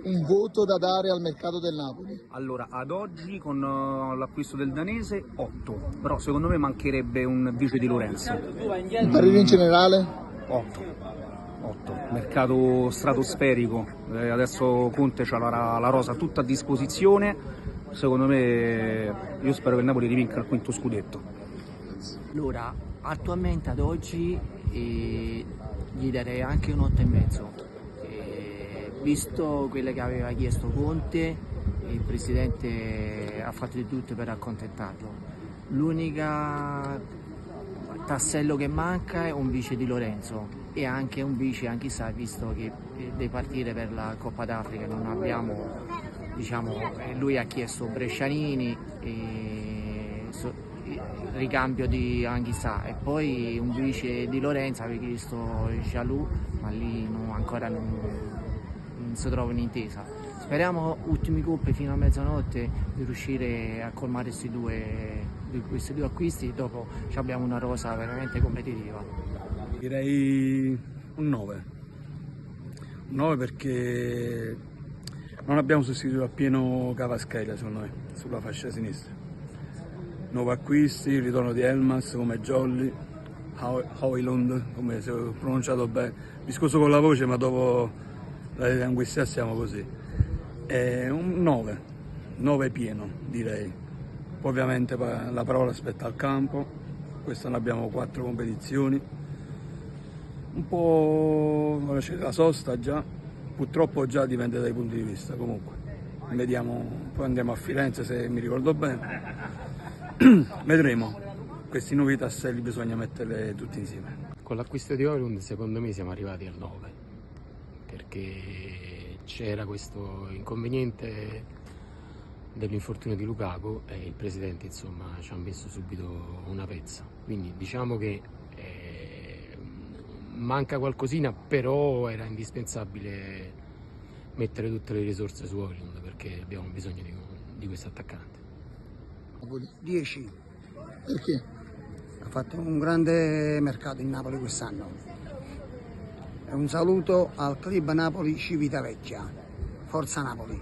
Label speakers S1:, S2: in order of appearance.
S1: Un voto da dare al mercato del Napoli?
S2: Allora, ad oggi con l'acquisto del danese 8, però secondo me mancherebbe un vice di Lorenzo.
S1: Un parere in generale?
S2: 8. 8. Mercato stratosferico, adesso Conte ha la rosa tutta a disposizione, secondo me io spero che il Napoli rivinca il quinto scudetto.
S3: Allora, attualmente ad oggi gli darei anche un 8,5. Visto quello che aveva chiesto Conte, il Presidente ha fatto di tutto per accontentarlo. L'unica tassello che manca è un vice di Lorenzo e anche un vice, anche sa, visto che deve partire per la Coppa d'Africa, non abbiamo, diciamo, lui ha chiesto Brescianini, ricambio di Anghissà, e poi un vice di Lorenzo aveva chiesto Jalou, ma lì ancora non si trova un'intesa. Speriamo ultimi colpi fino a mezzanotte di riuscire a colmare questi due acquisti, dopo abbiamo una rosa veramente competitiva.
S4: Direi un 9. Un 9 perché non abbiamo sostituito appieno Kvaratskhelia secondo me, sulla fascia sinistra. Nuovi acquisti, il ritorno di Elmas come Jolly, Højlund, come se ho pronunciato bene. Discorso con la voce, ma dopo la linguistica siamo così. Un 9, 9 pieno direi. Poi ovviamente la parola aspetta al campo, quest'anno abbiamo 4 competizioni. Un po' c'è la sosta già, purtroppo già dipende dai punti di vista comunque. Vediamo, poi andiamo a Firenze se mi ricordo bene. Vedremo, questi nuovi tasselli bisogna metterli tutti insieme.
S5: Con l'acquisto di Højlund secondo me siamo arrivati al 9, perché c'era questo inconveniente dell'infortunio di Lukaku e il presidente insomma ci ha messo subito una pezza, quindi diciamo che manca qualcosina, però era indispensabile mettere tutte le risorse su Højlund perché abbiamo bisogno di questo attaccante.
S6: 10.
S1: Perché?
S6: Ha fatto un grande mercato in Napoli quest'anno. E un saluto al Club Napoli Civitavecchia. Forza Napoli!